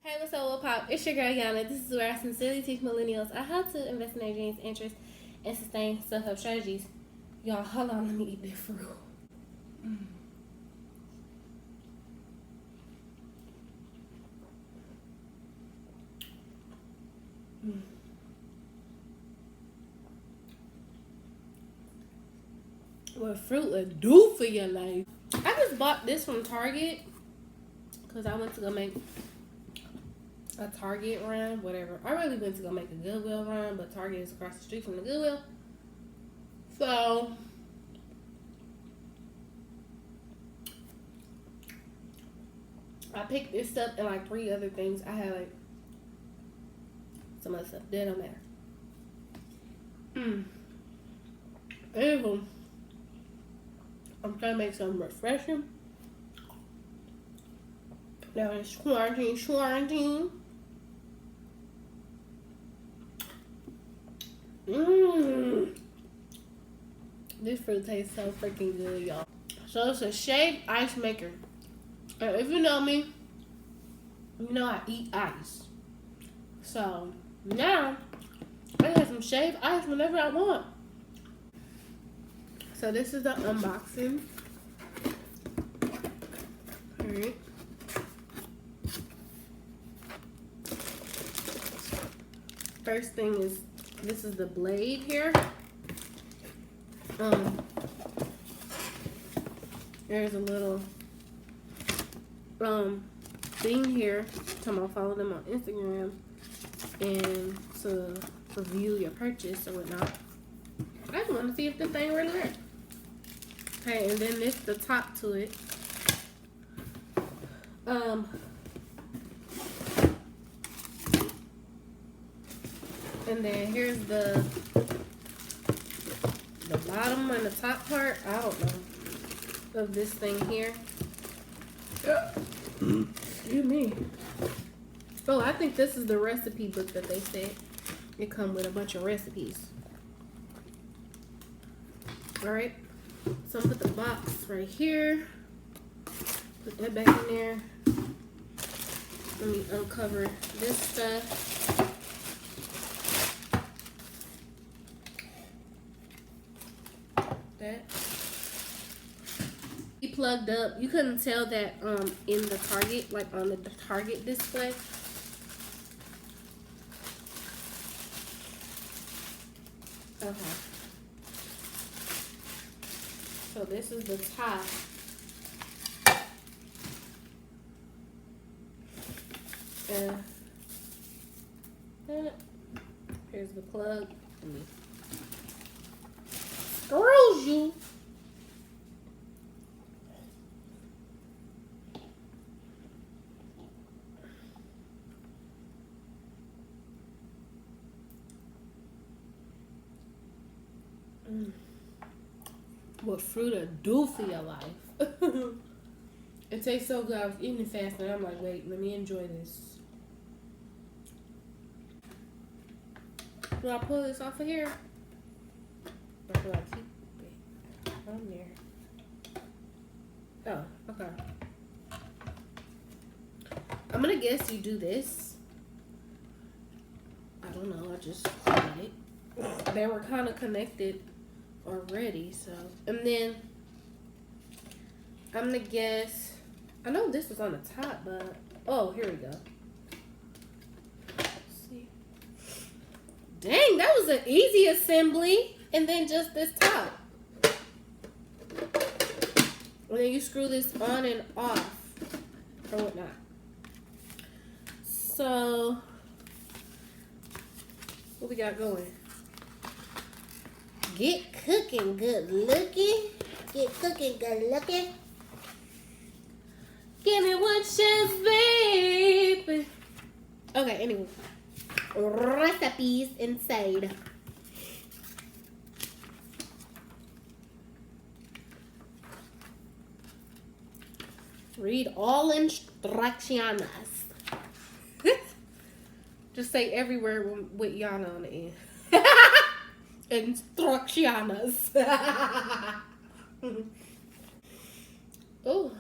Hey, what's up, Lil Pop? It's your girl, Yana. This is where I sincerely teach millennials on how to invest in their dreams, interests, and sustain self-help strategies. Y'all, hold on, let me eat this fruit. What fruit would do for your life? I just bought this from Target because I went to go make a Target run, whatever. I really went to go make a Goodwill run, but Target is across the street from the Goodwill. So I picked this up and like 3 other things. I had like some other stuff. That don't matter. Anywho, I'm trying to make something refreshing. Now it's quarantine. This fruit tastes so freaking good, y'all. So it's a shaved ice maker. And if you know me, you know I eat ice. So now I have some shaved ice whenever I want. So this is the unboxing. Alright. First thing is, this is the blade here. There's a little thing here. Come on, follow them on Instagram and to review your purchase or whatnot. I just want to see if this thing really works. Okay, and then this the top to it. And then here's the bottom and the top part, I don't know, of this thing here. Excuse me. Oh, I think this is the recipe book that they said. It comes with a bunch of recipes. Alright, so I'm gonna put the box right here. Put that back in there. Let me uncover this stuff. That he plugged up. You couldn't tell that in the Target, like on the Target display. Okay. So this is the top. And here's the plug. Screws you. What fruit will do for your life. It tastes so good. I was eating it fast and I'm like, wait, let me enjoy this. Do I pull this off of here? Or do I keep it on there? Oh, okay. I'm gonna guess you do this. I don't know, I just tried it. They were kind of connected already, so. And then I'm gonna guess, I know this was on the top, but oh, here we go. Let's see. Dang, that was an easy assembly. And then just this top. And then you screw this on and off or whatnot. So what we got going? Get cooking, good looking. Get cooking, good looking. Give me one chance, baby. Okay, anyway. Recipes inside. Read all instructions. Just say everywhere with Yana on the end. Instructions. Oh.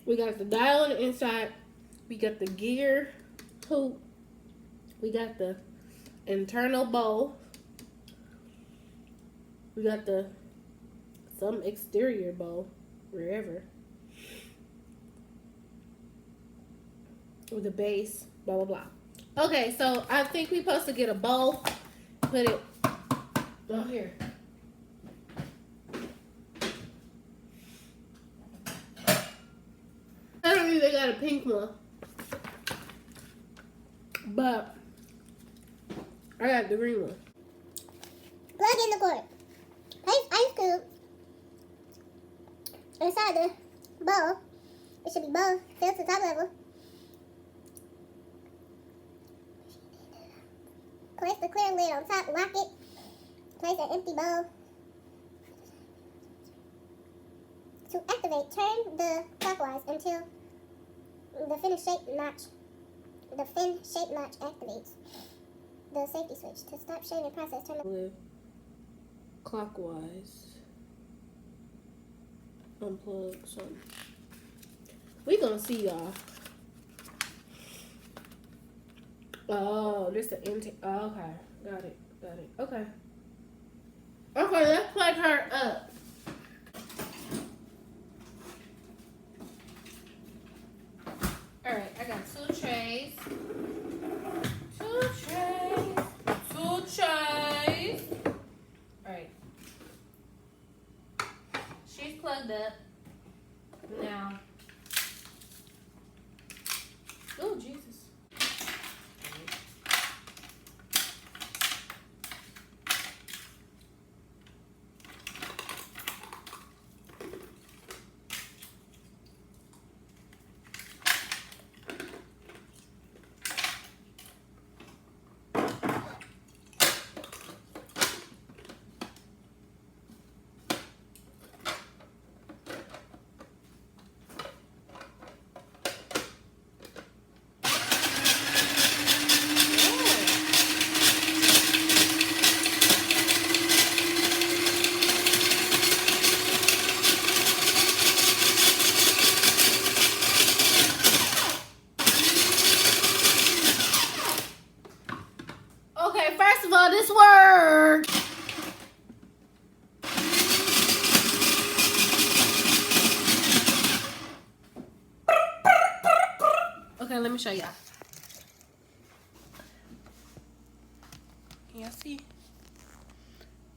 We got the dial on the inside. We got the gear hoop. We got the internal bowl. We got some exterior bowl, wherever. With the base, blah, blah, blah. Okay, so I think we're supposed to get a bowl. Put it here. I don't even got a pink one. But I got the green one. Plug in the cord. Place ice cube inside the bowl. It should be bowl filled to top level. Place the clear lid on top, lock it. Place an empty bowl. To activate, turn the clockwise until the fin shape notch activates. The safety switch. To stop sharing the process, turn the Clockwise. Unplug something. We gonna see y'all. Oh, this the intake. Oh, okay, got it. Okay, let's plug her up. All right, I got two trays. All right, she's plugged up now. Oh, Jesus. Okay, first of all, this word. Okay, let me show y'all. Can y'all see?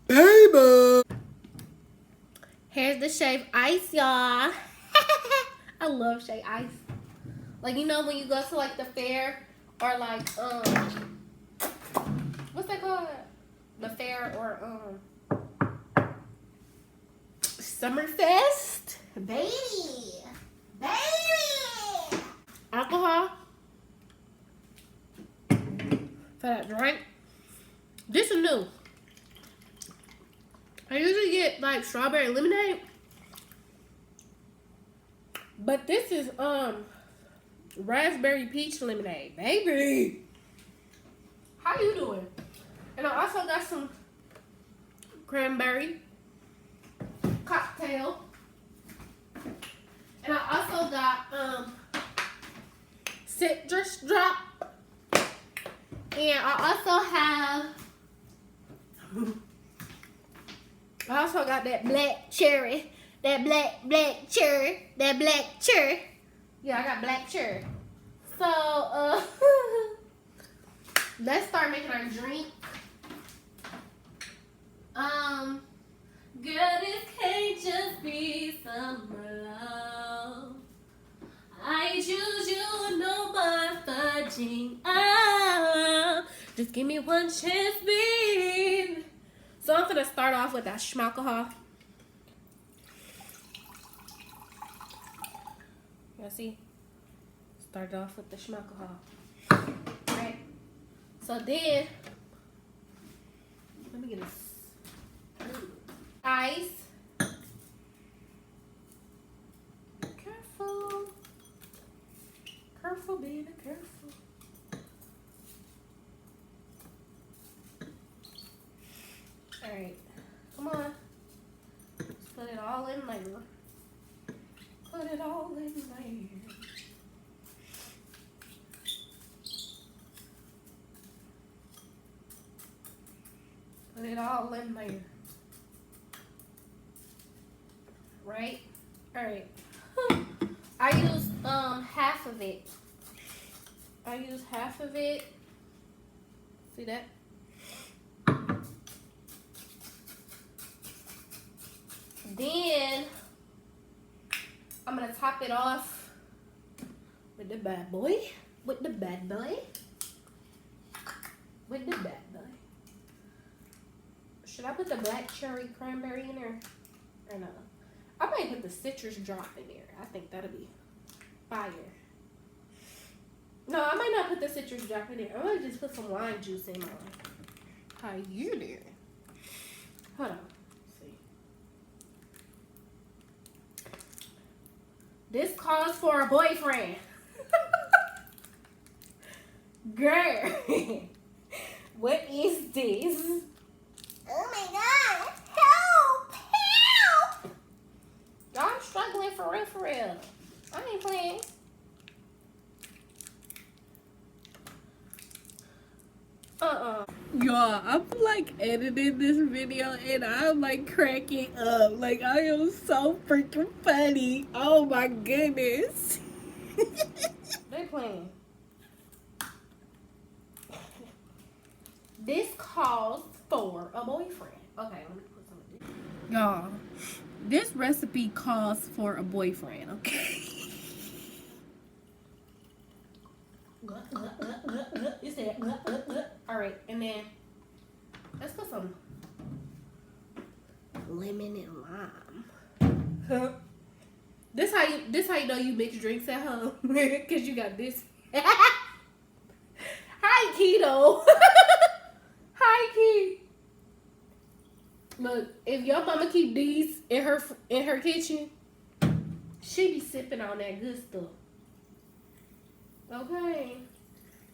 Baby! Here's the shaved ice, y'all. I love shaved ice. Like, you know when you go to like the fair or like what's that called? The fair or Summerfest? Baby! Alcohol for that drink. This is new. I usually get like strawberry lemonade, but this is raspberry peach lemonade, baby. How you doing? And I also got some cranberry cocktail, and I also got citrus drop, and I also got that black cherry, that black cherry. Yeah, I got black cherry. So let's start making our drink. Girl, this can't just be summer love. I choose you, no more fudging. Oh, just give me one chance, babe. So I'm gonna start off with that schmalcohol. You see? Started off with the schmalcohol. Alright. So then, let me get this. Ice. Careful. Careful, baby, careful. Alright, come on. Let's put it all in later. all in there. Put it all in there. Right? Alright. I use half of it. I use half of it. See that? Then I'm gonna top it off with the bad boy. With the bad boy. With the bad boy. Should I put the black cherry cranberry in there? Or no? I might put the citrus drop in there. I think that'll be fire. No, I might not put the citrus drop in there. I might just put some lime juice in mine. How you doing? Hold on. Let's see. This calls for a boyfriend. Girl. What is this? Oh my god! Help! Help! Y'all, I'm struggling for real, for real. I ain't playing. Y'all, I'm like editing this video and I'm like cracking up. Like, I am so freaking funny. Oh my goodness. They playing. This calls for a boyfriend. Okay, let me put some of this. Y'all, this recipe calls for a boyfriend, okay? You said, alright, and then let's put some lemon and lime. This how you know you mix drinks at home. Cause you got this. Hi, Keto. Hi, Key. Look, if your mama keep these in her kitchen, she be sipping on that good stuff. Okay.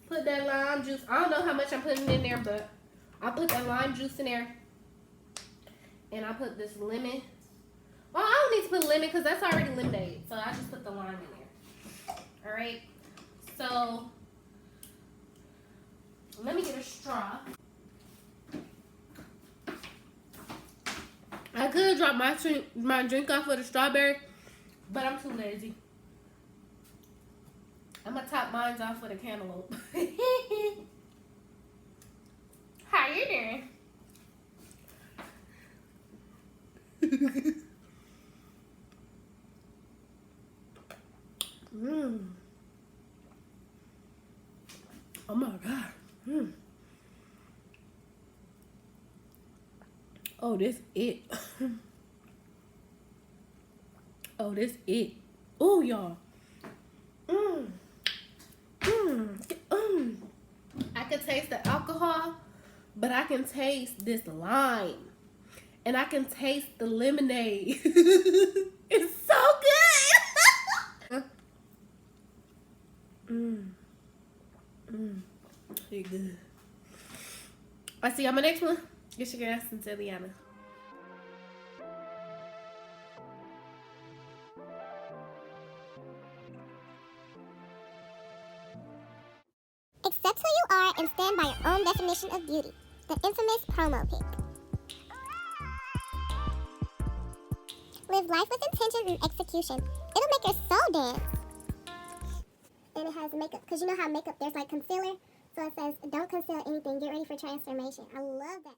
Put that lime juice. I don't know how much I'm putting in there, but I put that lime juice in there. And I put this lemon. Well, I don't need to put lemon because that's already lemonade. So I just put the lime in there. Alright. So let me get a straw. I could drop my drink off with a strawberry, but I'm too lazy. I'm gonna top mine off with a cantaloupe. How you doing? Oh my god. Oh, this it. Oh, this it. Oh, y'all. I can taste the alcohol, but I can taste this lime. And I can taste the lemonade. It's so good. You're good. I see you on my next one. Get your gas and Liana. Accept who you are and stand by your own definition of beauty. The infamous promo pic. Live life with intention and execution. It'll make your soul dance. And it has makeup, because you know how makeup, there's like concealer. So it says, don't conceal anything, get ready for transformation. I love that.